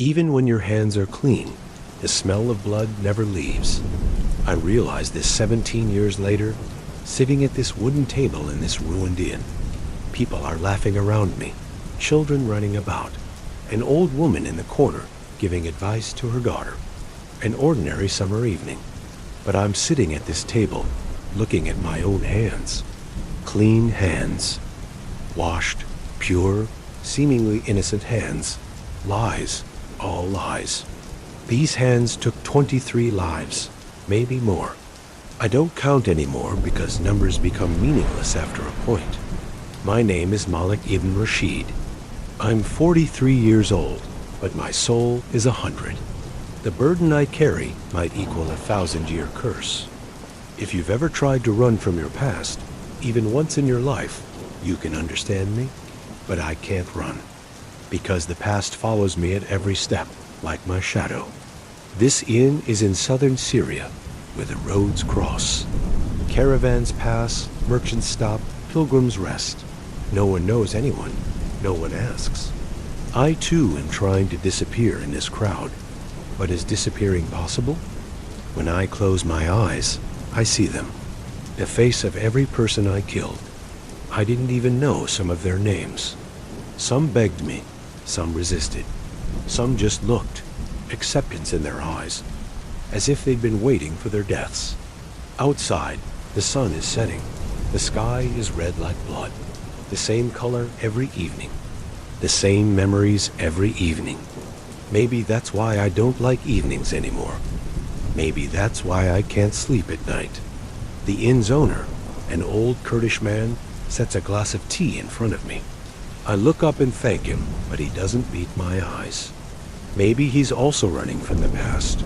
Even when your hands are clean, the smell of blood never leaves. I realized this 17 years later, sitting at this wooden table in this ruined inn. People are laughing around me, children running about, an old woman in the corner giving advice to her daughter. An ordinary summer evening, but I'm sitting at this table, looking at my own hands. Clean hands. Washed, pure, seemingly innocent hands. Lies, all lies. These hands took 23 lives, maybe more. I don't count anymore because numbers become meaningless after a point. My name is Malik ibn Rashid. I'm 43 years old, but my soul is 100. The burden I carry might equal a 1,000-year curse. If you've ever tried to run from your past, even once in your life, you can understand me, but I can't run, because the past follows me at every step, like my shadow. This inn is in southern Syria, where the roads cross. Caravans pass, merchants stop, pilgrims rest. No one knows anyone, no one asks. I too am trying to disappear in this crowd. But is disappearing possible? When I close my eyes, I see them. The face of every person I killed. I didn't even know some of their names. Some begged me, some resisted. Some just looked, acceptance in their eyes, as if they'd been waiting for their deaths. Outside, the sun is setting. The sky is red like blood. The same color every evening. The same memories every evening. Maybe that's why I don't like evenings anymore. Maybe that's why I can't sleep at night. The inn's owner, an old Kurdish man, sets a glass of tea in front of me. I look up and thank him, but he doesn't meet my eyes. Maybe he's also running from the past.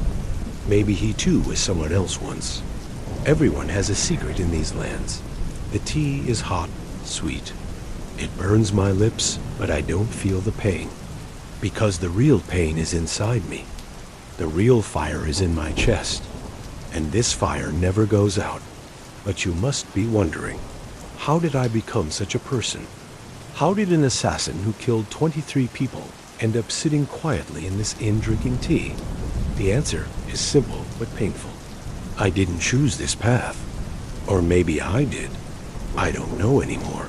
Maybe he too was someone else once. Everyone has a secret in these lands. The tea is hot, sweet. It burns my lips, but I don't feel the pain. Because the real pain is inside me. The real fire is in my chest. And this fire never goes out. But you must be wondering, how did I become such a person? How did an assassin who killed 23 people end up sitting quietly in this inn drinking tea? The answer is simple but painful. I didn't choose this path. Or maybe I did. I don't know anymore.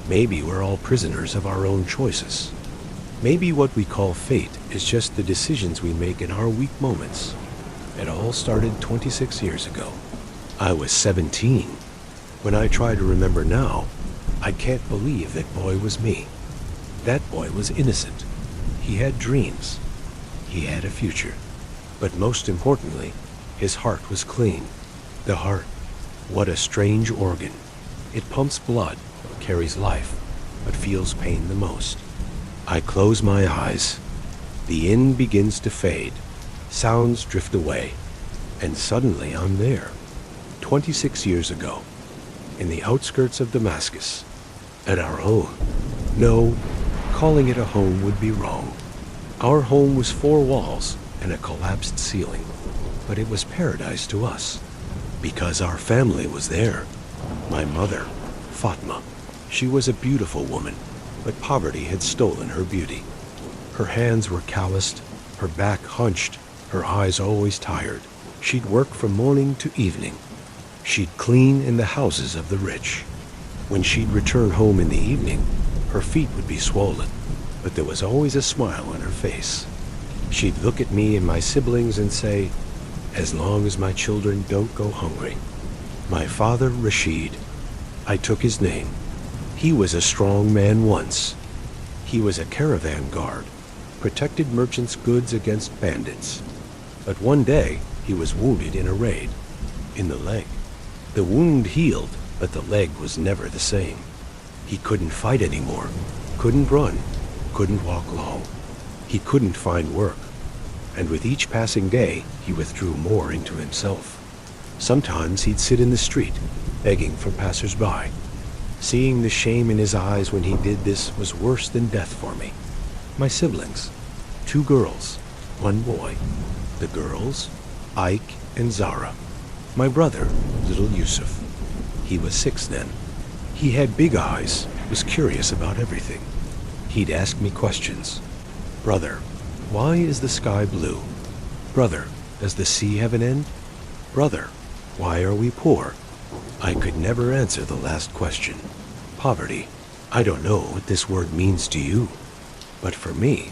Maybe we're all prisoners of our own choices. Maybe what we call fate is just the decisions we make in our weak moments. It all started 26 years ago. I was 17. When I try to remember now, I can't believe that boy was me. That boy was innocent. He had dreams. He had a future. But most importantly, his heart was clean. The heart, what a strange organ. It pumps blood, carries life, but feels pain the most. I close my eyes. The inn begins to fade. Sounds drift away. And suddenly I'm there. 26 years ago. In the outskirts of Damascus. At our home. No, calling it a home would be wrong. Our home was 4 walls and a collapsed ceiling. But it was paradise to us. Because our family was there. My mother, Fatma. She was a beautiful woman. But poverty had stolen her beauty. Her hands were calloused, her back hunched, her eyes always tired. She'd work from morning to evening. She'd clean in the houses of the rich. When she'd return home in the evening, her feet would be swollen, but there was always a smile on her face. She'd look at me and my siblings and say, "As long as my children don't go hungry." My father, Rashid, I took his name. He was a strong man once. He was a caravan guard, protected merchants' goods against bandits. But one day, he was wounded in a raid, in the leg. The wound healed, but the leg was never the same. He couldn't fight anymore, couldn't run, couldn't walk long. He couldn't find work. And with each passing day, he withdrew more into himself. Sometimes he'd sit in the street, begging for passers-by. Seeing the shame in his eyes when he did this was worse than death for me. My siblings, 2 girls, 1 boy. The girls, Ike and Zara. My brother, little Yusuf. He was 6 then. He had big eyes, was curious about everything. He'd ask me questions. "Brother, Why is the sky blue? Brother, does the sea have an end? Brother, why are we poor? I could never answer the last question. Poverty. I don't know what this word means to you, but for me,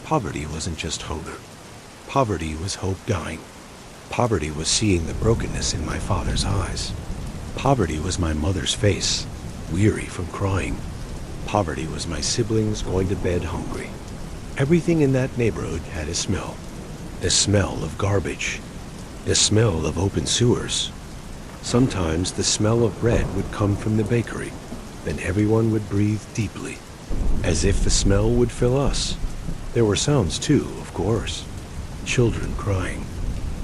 poverty wasn't just hunger. Poverty was hope dying. Poverty was seeing the brokenness in my father's eyes. Poverty was my mother's face, weary from crying. Poverty was my siblings going to bed hungry. Everything in that neighborhood had a smell. The smell of garbage. The smell of open sewers. Sometimes the smell of bread would come from the bakery. Then everyone would breathe deeply, as if the smell would fill us. There were sounds too, of course. Children crying,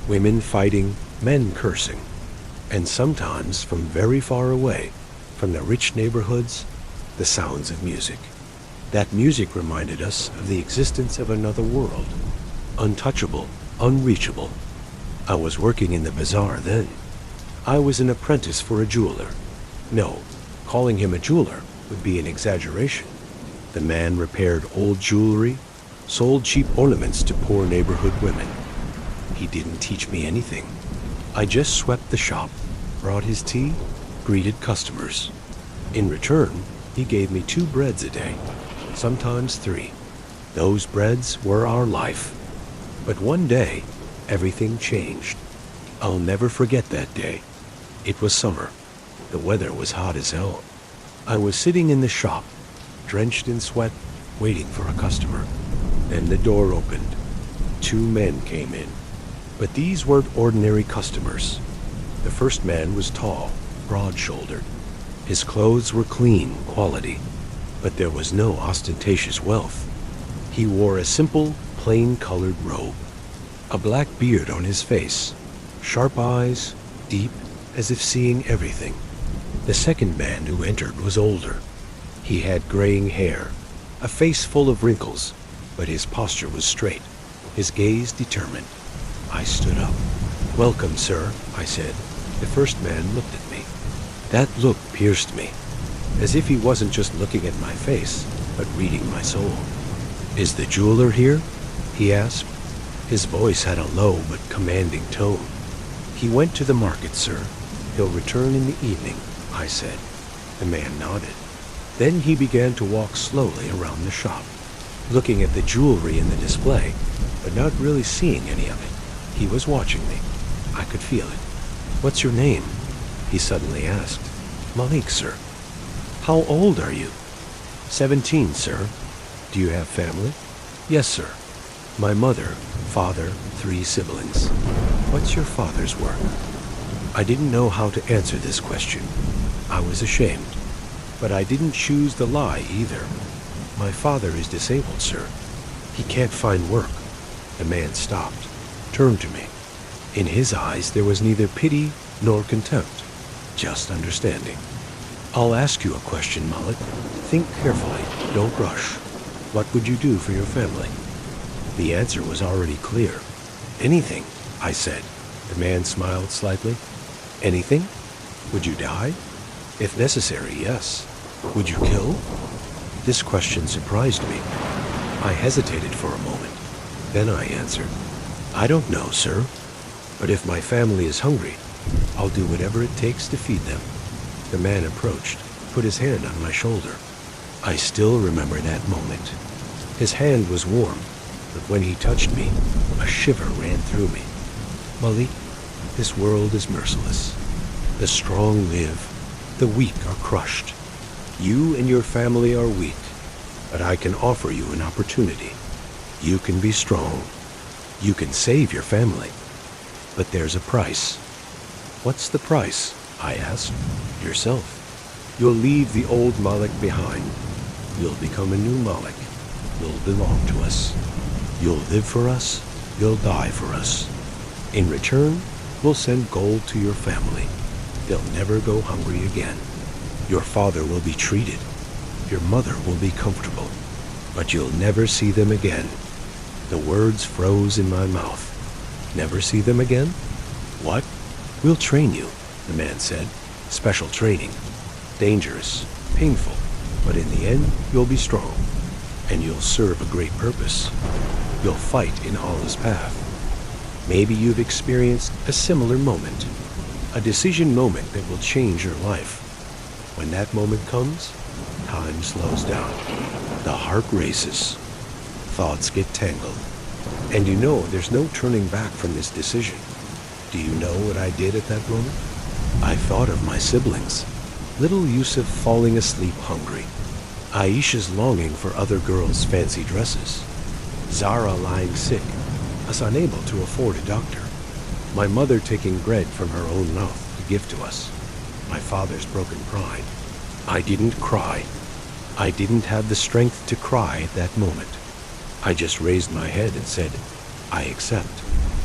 women fighting, men cursing. And sometimes, from very far away, from the rich neighborhoods, the sounds of music. That music reminded us of the existence of another world, untouchable, unreachable. I was working in the bazaar then. I was an apprentice for a jeweler. No, calling him a jeweler would be an exaggeration. The man repaired old jewelry, sold cheap ornaments to poor neighborhood women. He didn't teach me anything. I just swept the shop, brought his tea, greeted customers. In return, he gave me 2 breads a day, sometimes 3. Those breads were our life. But one day, everything changed. I'll never forget that day. It was summer. The weather was hot as hell. I was sitting in the shop, drenched in sweat, waiting for a customer. Then the door opened. 2 men came in. But these weren't ordinary customers. The first man was tall, broad-shouldered. His clothes were clean, quality, but there was no ostentatious wealth. He wore a simple, plain-colored robe, a black beard on his face, sharp eyes, deep, as if seeing everything. The second man who entered was older. He had graying hair, a face full of wrinkles, but his posture was straight, his gaze determined. I stood up. "Welcome, sir," I said. The first man looked at me. That look pierced me, as if he wasn't just looking at my face, but reading my soul. "Is the jeweler here?" he asked. His voice had a low but commanding tone. "He went to the market, sir. He'll return in the evening," I said. The man nodded. Then he began to walk slowly around the shop, looking at the jewelry in the display, but not really seeing any of it. He was watching me. I could feel it. "What's your name?" he suddenly asked. "Malik, sir." "How old are you?" 17, sir." "Do you have family?" "Yes, sir. My mother, father, 3 siblings." "What's your father's work?" I didn't know how to answer this question. I was ashamed. But I didn't choose the lie either. "My father is disabled, sir. He can't find work." The man stopped, turned to me. In his eyes there was neither pity nor contempt, just understanding. "I'll ask you a question, Malik. Think carefully, don't rush. What would you do for your family?" The answer was already clear. "Anything," I said. The man smiled slightly. "Anything? Would you die?" "If necessary, yes." "Would you kill?" This question surprised me. I hesitated for a moment. Then I answered, "I don't know, sir. But if my family is hungry, I'll do whatever it takes to feed them." The man approached, put his hand on my shoulder. I still remember that moment. His hand was warm, but when he touched me, a shiver ran through me. "Malik, this world is merciless. The strong live, the weak are crushed. You and your family are weak, but I can offer you an opportunity. You can be strong. You can save your family. But there's a price." "What's the price?" I asked. "Yourself. You'll leave the old Malik behind. You'll become a new Malik. You'll belong to us. You'll live for us. You'll die for us. In return, we'll send gold to your family. They'll never go hungry again. Your father will be treated. Your mother will be comfortable. But you'll never see them again." The words froze in my mouth. "Never see them again? What?" "We'll train you," the man said. "Special training. Dangerous, painful, but in the end, you'll be strong. And you'll serve a great purpose." you'll fight in Allah's path. Maybe you've experienced a similar moment, a decision moment that will change your life. When that moment comes, time slows down. The heart races. Thoughts get tangled. And you know there's no turning back from this decision. Do you know what I did at that moment? I thought of my siblings. Little Yusuf falling asleep hungry. Aisha's longing for other girls' fancy dresses. Zara lying sick, us unable to afford a doctor. My mother taking bread from her own mouth to give to us. My father's broken pride. I didn't cry. I didn't have the strength to cry at that moment. I just raised my head and said, "I accept."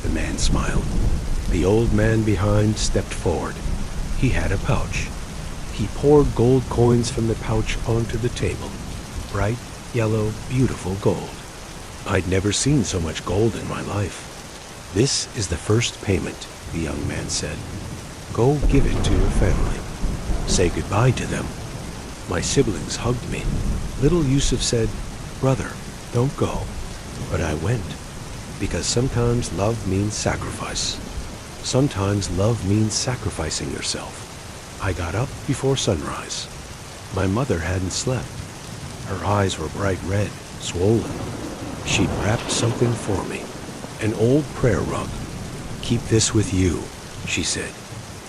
The man smiled. The old man behind stepped forward. He had a pouch. He poured gold coins from the pouch onto the table. Bright, yellow, beautiful gold. I'd never seen so much gold in my life. "This is the first payment," the young man said. "Go give it to your family. Say goodbye to them." My siblings hugged me. Little Yusuf said, "Brother, don't go." But I went, because sometimes love means sacrifice. Sometimes love means sacrificing yourself. I got up before sunrise. My mother hadn't slept. Her eyes were bright red, swollen. She'd wrapped something for me, an old prayer rug. "Keep this with you," she said.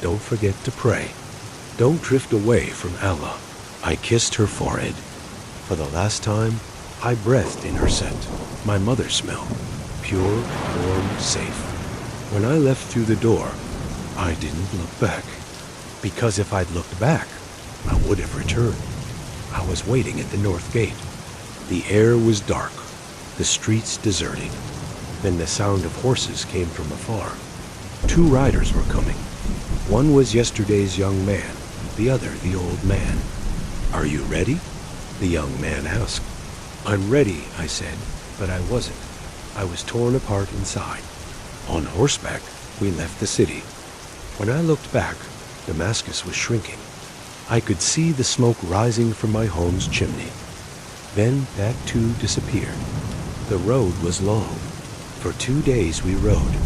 "Don't forget to pray. Don't drift away from Allah." I kissed her forehead. For the last time, I breathed in her scent, my mother's smell, pure, warm, safe. When I left through the door, I didn't look back, because if I'd looked back, I would have returned. I was waiting at the north gate. The air was dark, the streets deserted. Then the sound of horses came from afar. 2 riders were coming. One was yesterday's young man, the other the old man. "Are you ready?" the young man asked. "I'm ready," I said, but I wasn't. I was torn apart inside. On horseback, we left the city. When I looked back, Damascus was shrinking. I could see the smoke rising from my home's chimney. Then that too disappeared. The road was long. For 2 days we rode,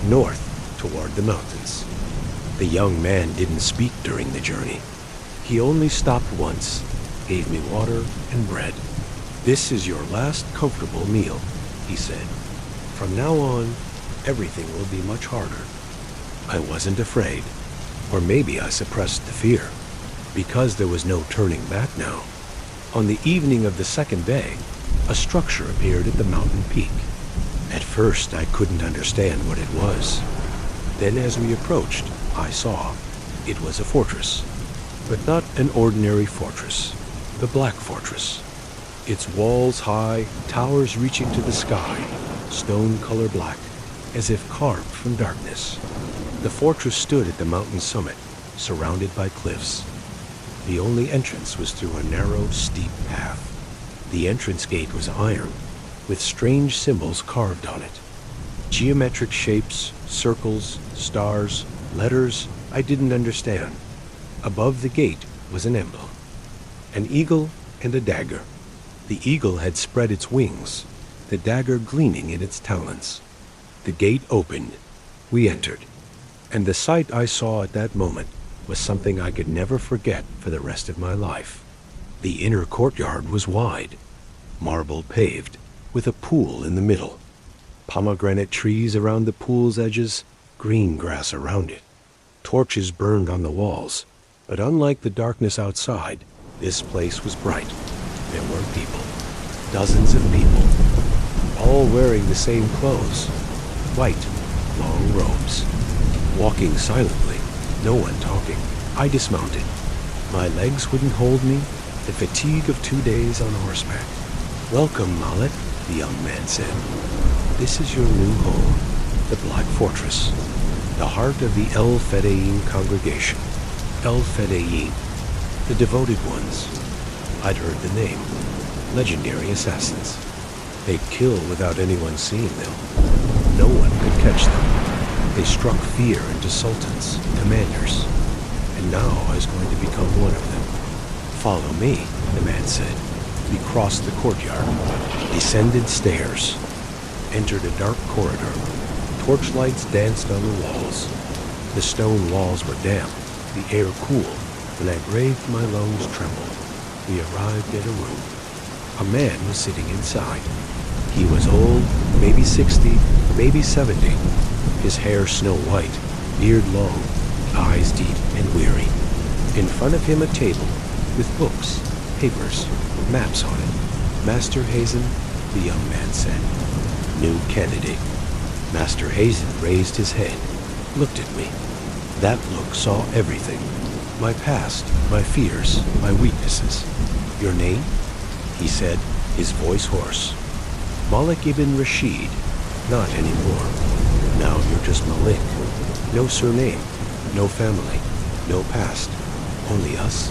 north toward the mountains. The young man didn't speak during the journey. He only stopped once, gave me water and bread. "This is your last comfortable meal," he said. "From now on, everything will be much harder." I wasn't afraid, or maybe I suppressed the fear, because there was no turning back now. On the evening of the second day, a structure appeared at the mountain peak. At first, I couldn't understand what it was. Then as we approached, I saw it was a fortress, but not an ordinary fortress, the Black Fortress. Its walls high, towers reaching to the sky, stone color black, as if carved from darkness. The fortress stood at the mountain summit, surrounded by cliffs. The only entrance was through a narrow, steep path. The entrance gate was iron, with strange symbols carved on it. Geometric shapes, circles, stars, letters I didn't understand. Above the gate was an emblem, an eagle and a dagger. The eagle had spread its wings, the dagger gleaming in its talons. The gate opened. We entered, and the sight I saw at that moment was something I could never forget for the rest of my life. The inner courtyard was wide, marble paved, with a pool in the middle. Pomegranate trees around the pool's edges, green grass around it. Torches burned on the walls, but unlike the darkness outside, this place was bright. There were people, dozens of people, all wearing the same clothes, white, long robes, walking silently, no one talking. I dismounted. My legs wouldn't hold me, the fatigue of 2 days on horseback. "Welcome, Malik," the young man said. "This is your new home, the Black Fortress, the heart of the El Fedayeen congregation. El Fedayeen, the devoted ones." I'd heard the name. Legendary assassins. They'd kill without anyone seeing them. No one could catch them. They struck fear into sultans, commanders. And now I was going to become one of them. "Follow me," the man said. We crossed the courtyard, descended stairs. entered a dark corridor. Torchlights danced on the walls. The stone walls were damp, the air cool, and I braved my lungs tremble. We arrived at a room. A man was sitting inside. He was old, maybe 60, maybe 70. His hair snow white, beard long, eyes deep and weary. In front of him a table with books, papers, maps on it. Master Hazen, the young man said. New candidate. Master Hazen raised his head, looked at me. That look saw everything. My past, my fears, my weaknesses. Your name? He said, his voice hoarse. Malik ibn Rashid. Not anymore. Now you're just Malik. No surname, no family, no past. Only us.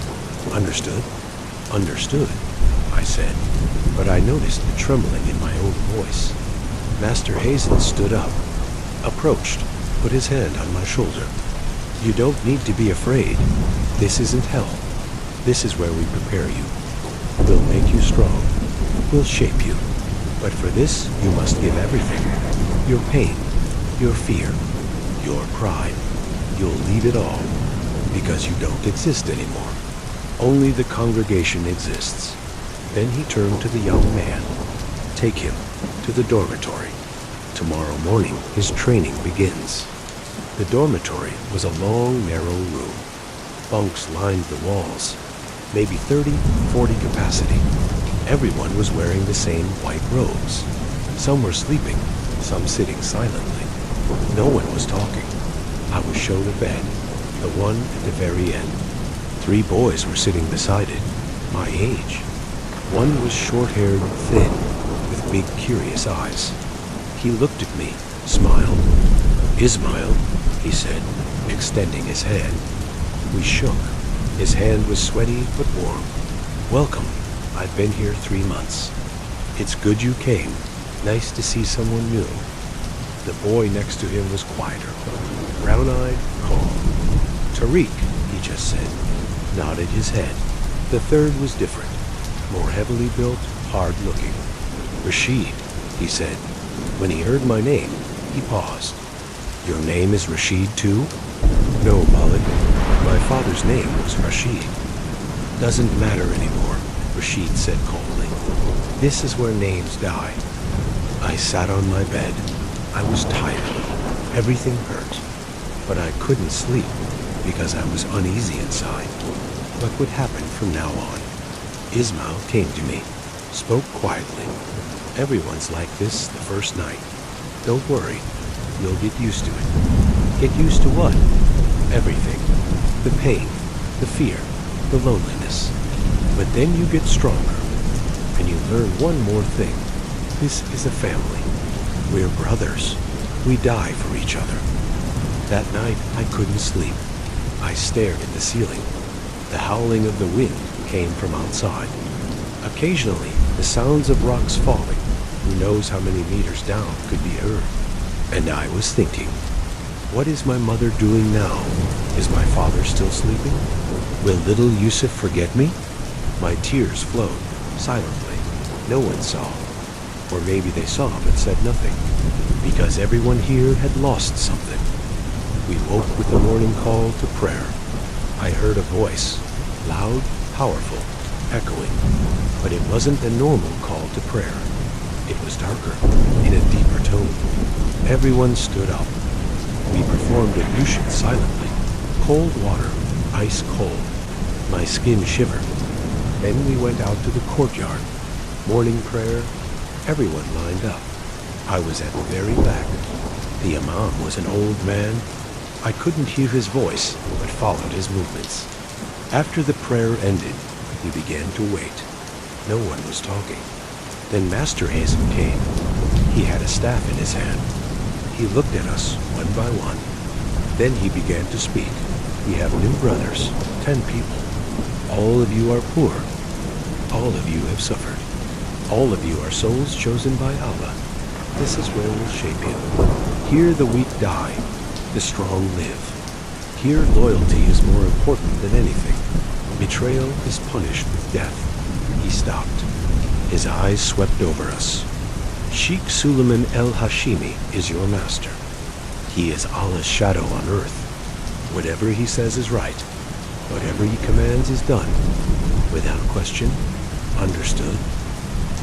Understood? Understood, I said, but I noticed the trembling in my own voice. Master Hazen stood up, approached, put his hand on my shoulder. You don't need to be afraid. This isn't hell. This is where we prepare you. We'll make you strong. We'll shape you. But for this, you must give everything. Your pain, your fear, your pride. You'll leave it all, because you don't exist anymore. Only the congregation exists. Then he turned to the young man. Take him to the dormitory. Tomorrow morning, his training begins. The dormitory was a long, narrow room. Bunks lined the walls, maybe 30, 40 capacity. Everyone was wearing the same white robes. Some were sleeping, some sitting silently. No one was talking. I was shown a bed, the one at the very end. 3 boys were sitting beside it, my age. One was short-haired, thin, with big, curious eyes. He looked at me, smiled. Ismail, he said, extending his hand. We shook. His hand was sweaty but warm. Welcome. I've been here 3 months. It's good you came. Nice to see someone new. The boy next to him was quieter, brown-eyed, calm. Tariq, he just said, nodded his head. The third was different, more heavily built, hard-looking. Rashid, he said. When he heard my name, he paused. Your name is Rashid too? No, Malik. My father's name was Rashid. Doesn't matter anymore, Rashid said coldly. This is where names die. I sat on my bed. I was tired. Everything hurt. But I couldn't sleep because I was uneasy inside. What would happen from now on? Ismail came to me, spoke quietly. Everyone's like this the first night. Don't worry. You'll get used to it. Get used to what? Everything. The pain, the fear, the loneliness. But then you get stronger, and you learn one more thing. This is a family. We're brothers. We die for each other. That night, I couldn't sleep. I stared at the ceiling. The howling of the wind came from outside. Occasionally, the sounds of rocks falling, who knows how many meters down, could be heard. And I was thinking, what is my mother doing now? Is my father still sleeping? Will little Yusuf forget me? My tears flowed, silently. No one saw. Or maybe they saw but said nothing, because everyone here had lost something. We woke with the morning call to prayer. I heard a voice, loud, powerful, echoing, but it wasn't a normal call to prayer. It was darker, in a deeper tone. Everyone stood up. We performed ablution silently. Cold water, ice cold. My skin shivered. Then we went out to the courtyard. Morning prayer. Everyone lined up. I was at the very back. The imam was an old man. I couldn't hear his voice, but followed his movements. After the prayer ended, we began to wait. No one was talking. Then Master Hazen came. He had a staff in his hand. He looked at us one by one. Then he began to speak. We have new brothers, 10 people. All of you are poor. All of you have suffered. All of you are souls chosen by Allah. This is where we'll shape you. Here the weak die, the strong live. Here loyalty is more important than anything. Betrayal is punished with death. He stopped. His eyes swept over us. Sheikh Suleiman el-Hashimi is your master. He is Allah's shadow on earth. Whatever he says is right. Whatever he commands is done. Without question. Understood.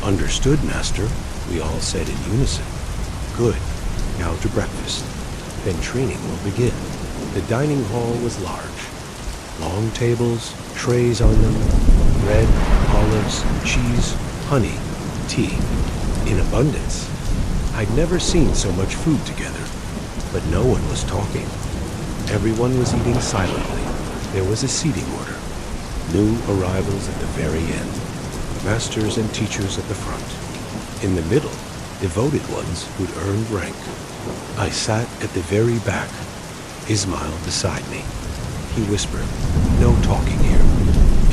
Understood, master, we all said in unison. Good. Now to breakfast. Then training will begin. The dining hall was large. Long tables, trays on them, bread, olives, cheese, honey, tea. In abundance. I'd never seen so much food together, but no one was talking. Everyone was eating silently. There was a seating order. New arrivals at the very end. Masters and teachers at the front. In the middle, devoted ones who'd earned rank. I sat at the very back, Ismail beside me. He whispered, "No talking here.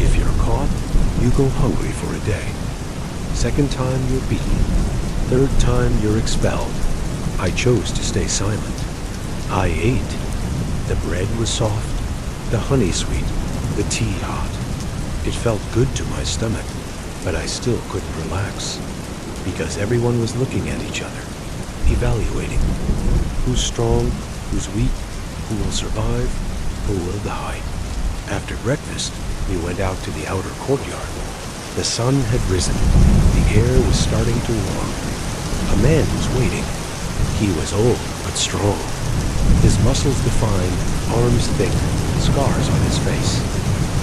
If you're caught, you go hungry for a day. Second time, you're beaten. Third time, you're expelled." I chose to stay silent. I ate. The bread was soft, the honey sweet, the tea hot. It felt good to my stomach, but I still couldn't relax, because everyone was looking at each other, evaluating. Who's strong, who's weak, who will survive, who will die. After breakfast, we went out to the outer courtyard. The sun had risen. The air was starting to warm. A man was waiting. He was old but strong. His muscles defined, arms thick, scars on his face.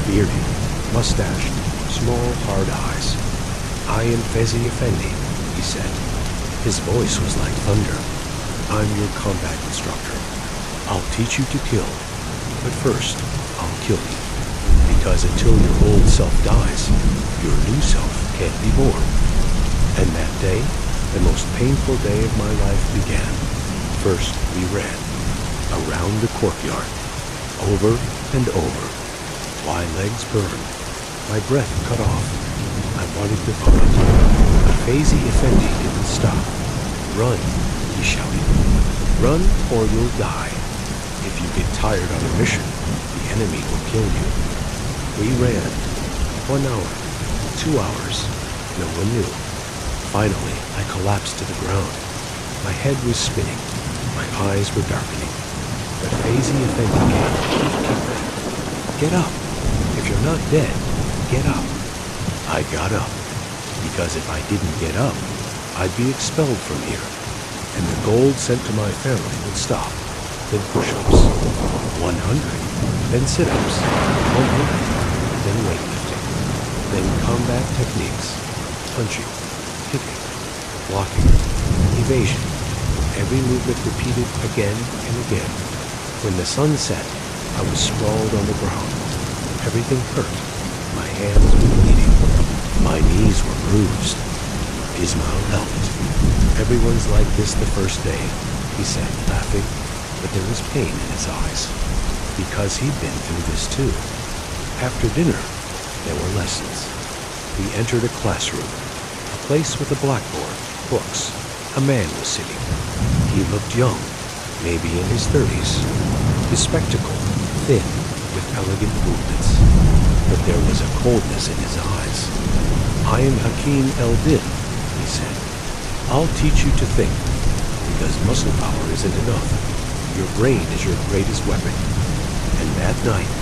Bearded, mustached, small, hard eyes. "I am Fezi Effendi," he said. His voice was like thunder. "I'm your combat instructor. I'll teach you to kill, but first, I'll kill you. Because until your old self dies, your new self can't be born." And that day, the most painful day of my life began. First, we ran. Around the courtyard. Over and over. My legs burned. My breath cut off. I wanted to vomit. But Fezi Effendi didn't stop. "Run," he shouted. "Run or you'll die. If you get tired on a mission, the enemy will kill you." We ran. 1 hour. 2 hours. No one knew. Finally, I collapsed to the ground. My head was spinning. My eyes were darkening. But Fezi Effendi came. Keep running. "Get up. If you're not dead, get up." I got up. Because if I didn't get up, I'd be expelled from here. And the gold sent to my family would stop. Then push-ups. 100. Then sit-ups. 100. Then weightlifting. Then combat techniques. Punching. Kicking. Blocking. Evasion. Every movement repeated again and again. When the sun set, I was sprawled on the ground. Everything hurt. My hands were bleeding. My knees were bruised. Ismail helped. "Everyone's like this the first day," he said, laughing, but there was pain in his eyes, because he'd been through this too. After dinner, there were lessons. We entered a classroom, a place with a blackboard, books. A man was sitting. He looked young, maybe in his 30s. His spectacle, thin, with elegant movements. But there was a coldness in his eyes. "I am Hakim el-Din," he said. "I'll teach you to think, because muscle power isn't enough. Your brain is your greatest weapon." And that night,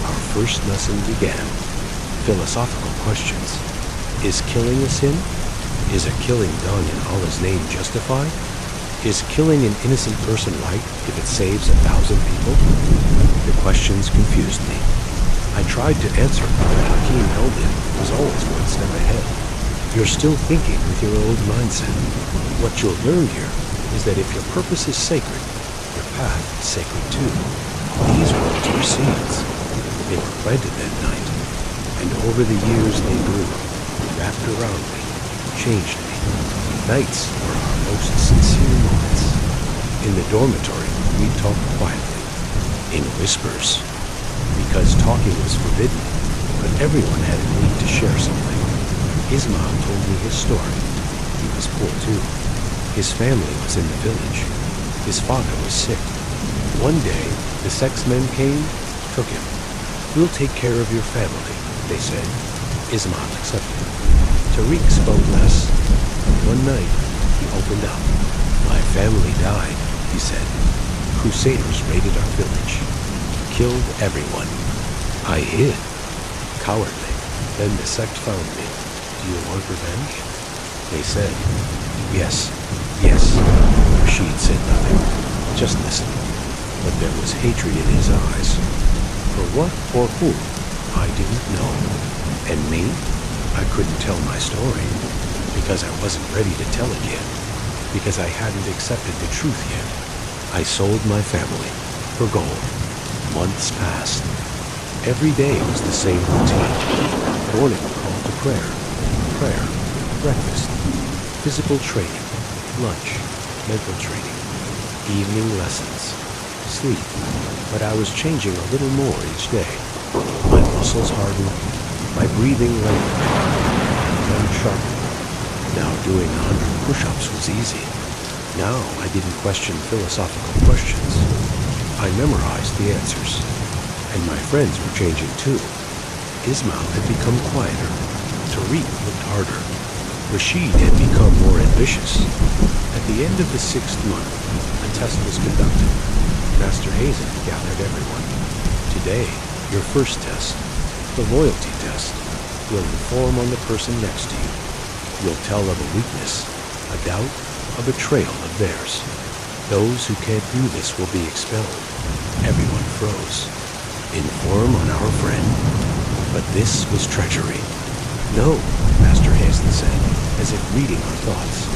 our first lesson began. Philosophical questions. Is killing a sin? Is a killing done in Allah's name justified? Is killing an innocent person right if it saves 1,000 people? The questions confused me. I tried to answer, but Hakim el-Din was always one step ahead. "You're still thinking with your old mindset. What you'll learn here is that if your purpose is sacred, your path is sacred too." These words were seeds. They were planted that night, and over the years they grew, wrapped around me, changed me. Nights were our most sincere moments. In the dormitory, we talked quietly, in whispers, because talking was forbidden, but everyone had a need to share something. Ismail told me his story. He was poor too. His family was in the village. His father was sick. One day, the sexmen came, took him. "We'll take care of your family," they said. Ismail accepted. Tariq spoke less. One night, He opened up. My family died, he said. Crusaders raided our village. Killed everyone. I hid. Cowardly. Then the sect found me. Do you want revenge? They said, yes, yes. Rashid said nothing. Just listened. But there was hatred in his eyes. For what or who, I didn't know. And me? I couldn't tell my story. Because I wasn't ready to tell it yet. Because I hadn't accepted the truth yet. I sold my family for gold. Months passed. Every day was the same routine. Morning call to prayer. Prayer. Breakfast. Physical training. Lunch. Mental training. Evening lessons. Sleep. But I was changing a little more each day. My muscles hardened. My breathing lengthened. Then sharpened. Now doing 100 push-ups was easy. Now I didn't question philosophical questions. I memorized the answers. And my friends were changing too. Ismail had become quieter. Tariq looked harder. Rashid had become more ambitious. At the end of the 6th month, a test was conducted. Master Hazen gathered everyone. Today, your first test, the loyalty test, will inform on the person next to you. You'll tell of a weakness, a doubt, a betrayal of theirs. Those who can't do this will be expelled. Everyone froze. Inform on our friend? But this was treachery. No, Master Hazen said, as if reading our thoughts.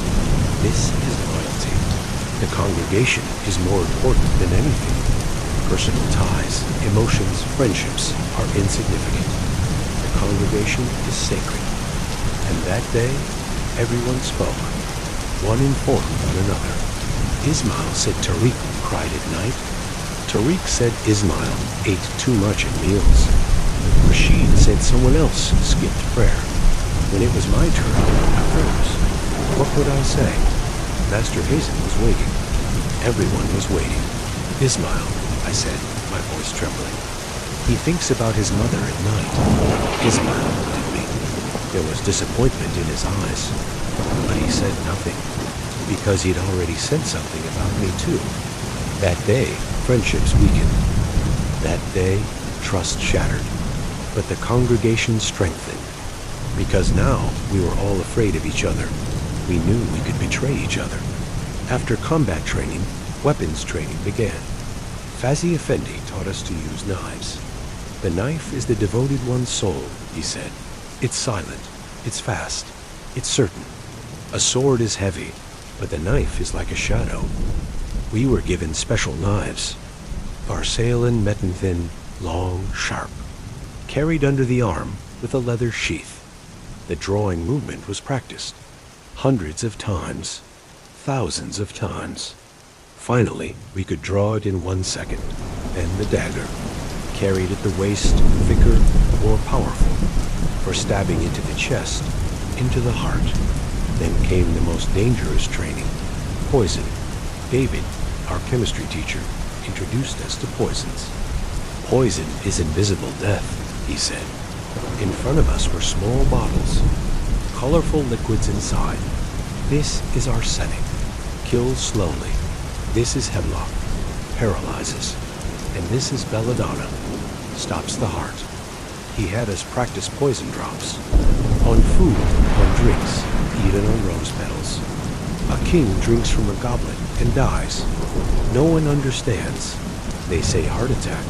This is loyalty. The congregation is more important than anything. Personal ties, emotions, friendships are insignificant. The congregation is sacred. And that day, everyone spoke. One informed on another. Ismail said Tariq cried at night. Tariq said Ismail ate too much at meals. Rashid said someone else skipped prayer. When it was my turn, I froze. What would I say? Master Hazen was waiting. Everyone was waiting. Ismail, I said, my voice trembling. He thinks about his mother at night. Ismail looked at me. There was disappointment in his eyes. But he said nothing. Because he'd already said something about me too. That day, friendships weakened. That day, trust shattered. But the congregation strengthened. Because now we were all afraid of each other. We knew we could betray each other. After combat training, weapons training began. Fazi Effendi taught us to use knives. The knife is the devoted one's soul, he said. It's silent. It's fast. It's certain. A sword is heavy, but the knife is like a shadow. We were given special knives. Varsailin Mettenthin, long, sharp. Carried under the arm with a leather sheath. The drawing movement was practiced. Hundreds of times. Thousands of times. Finally, we could draw it in 1 second. Then the dagger. Carried at the waist, thicker, more powerful. For stabbing into the chest, into the heart. Then came the most dangerous training. Poison. David, our chemistry teacher, introduced us to poisons. Poison is invisible death, he said. In front of us were small bottles. Colorful liquids inside. This is arsenic. Kills slowly. This is hemlock. Paralyzes. And this is belladonna. Stops the heart. He had us practice poison drops. On food, on drinks, even on rose petals. A king drinks from a goblet and dies. No one understands. They say heart attack.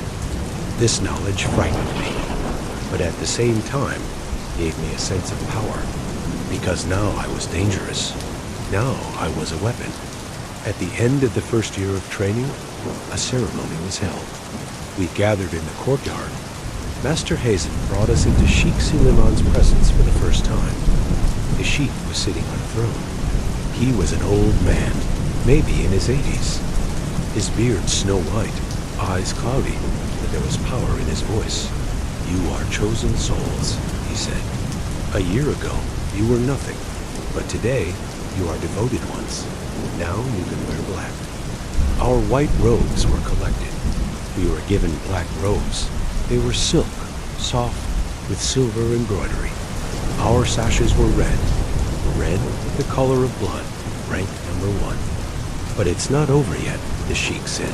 This knowledge frightened me, but at the same time gave me a sense of power. Because now I was dangerous. Now I was a weapon. At the end of the first year of training, a ceremony was held. We gathered in the courtyard. Master Hazen brought us into Sheikh Suleiman's presence for the first time. The Sheikh was sitting on a throne. He was an old man, maybe in his 80s. His beard snow white, eyes cloudy, but there was power in his voice. You are chosen souls, he said. A year ago, you were nothing, but today, you are devoted ones. Now you can wear black. Our white robes were collected. We were given black robes. They were silk, soft, with silver embroidery. Our sashes were red. Red, the color of blood. rank number 1. But it's not over yet, the Sheik said.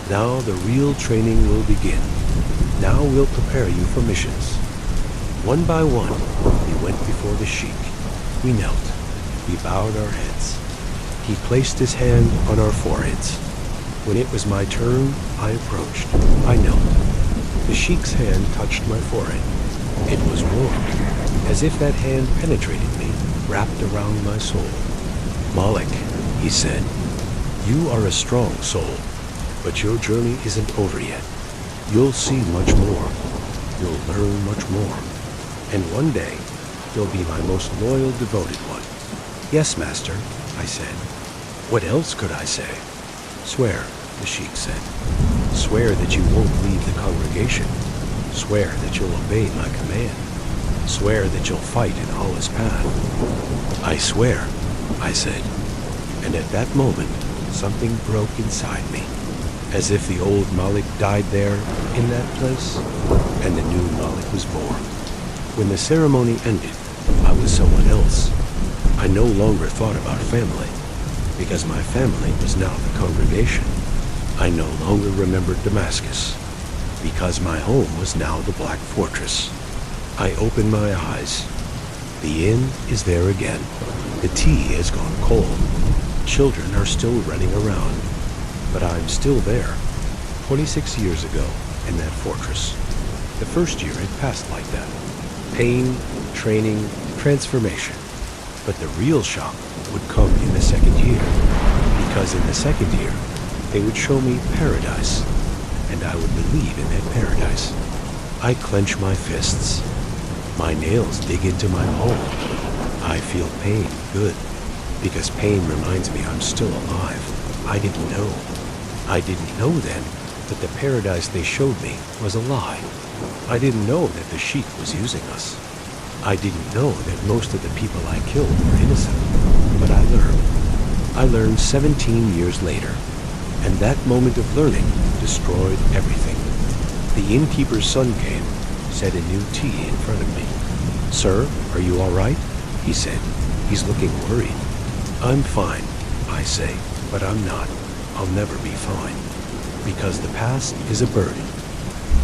Now the real training will begin. Now we'll prepare you for missions. One by one, we went before the Sheik. We knelt. We bowed our heads. He placed his hand on our foreheads. When it was my turn, I approached. I knelt. The Sheik's hand touched my forehead. It was warm, as if that hand penetrated me, wrapped around my soul. Malik, he said, you are a strong soul, but your journey isn't over yet. You'll see much more. You'll learn much more. And one day, you'll be my most loyal, devoted one. Yes, Master, I said. What else could I say? Swear, the Sheik said. Swear that you won't leave the congregation. Swear that you'll obey my command. Swear that you'll fight in Allah's path. I swear, I said. And at that moment, something broke inside me, as if the old Malik died there, in that place, and the new Malik was born. When the ceremony ended, I was someone else. I no longer thought about family, because my family was now the congregation. I no longer remembered Damascus, because my home was now the Black Fortress. I opened my eyes. The inn is there again. The tea has gone cold. Children are still running around, but I'm still there. 26 years ago, in that fortress. The first year it passed like that. Pain, training, transformation. But the real shock would come in the second year, because in the second year, they would show me paradise, and I would believe in that paradise. I clench my fists. My nails dig into my home. I feel pain, good, because pain reminds me I'm still alive. I didn't know. I didn't know then that the paradise they showed me was a lie. I didn't know that the Sheik was using us. I didn't know that most of the people I killed were innocent. But I learned. I learned 17 years later. And that moment of learning destroyed everything. The innkeeper's son came, set a new tea in front of me. Sir, are you all right? He said. He's looking worried. I'm fine, I say, but I'm not. I'll never be fine. Because the past is a burden.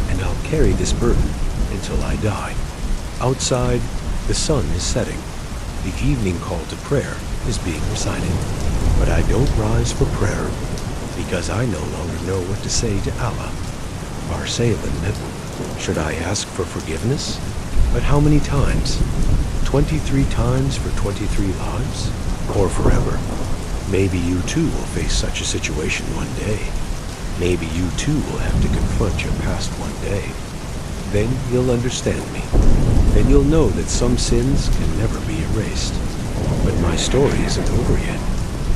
And I'll carry this burden until I die. Outside, the sun is setting. The evening call to prayer is being recited. But I don't rise for prayer because I no longer know what to say to Allah. Should I ask for forgiveness? But how many times? 23 times for 23 lives? Or forever? Maybe you too will face such a situation one day. Maybe you too will have to confront your past one day. Then you'll understand me. Then you'll know that some sins can never be erased. But my story isn't over yet,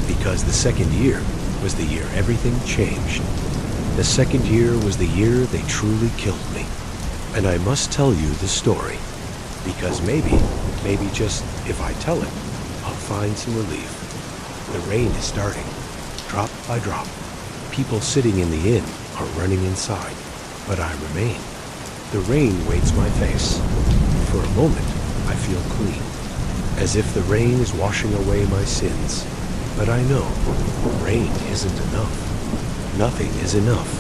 because the second year was the year everything changed. The second year was the year they truly killed me. And I must tell you the story, because maybe just if I tell it, I'll find some relief. The rain is starting, drop by drop. People sitting in the inn are running inside, but I remain. The rain weights my face. For a moment, I feel clean, as if the rain is washing away my sins. But I know, rain isn't enough. Nothing is enough.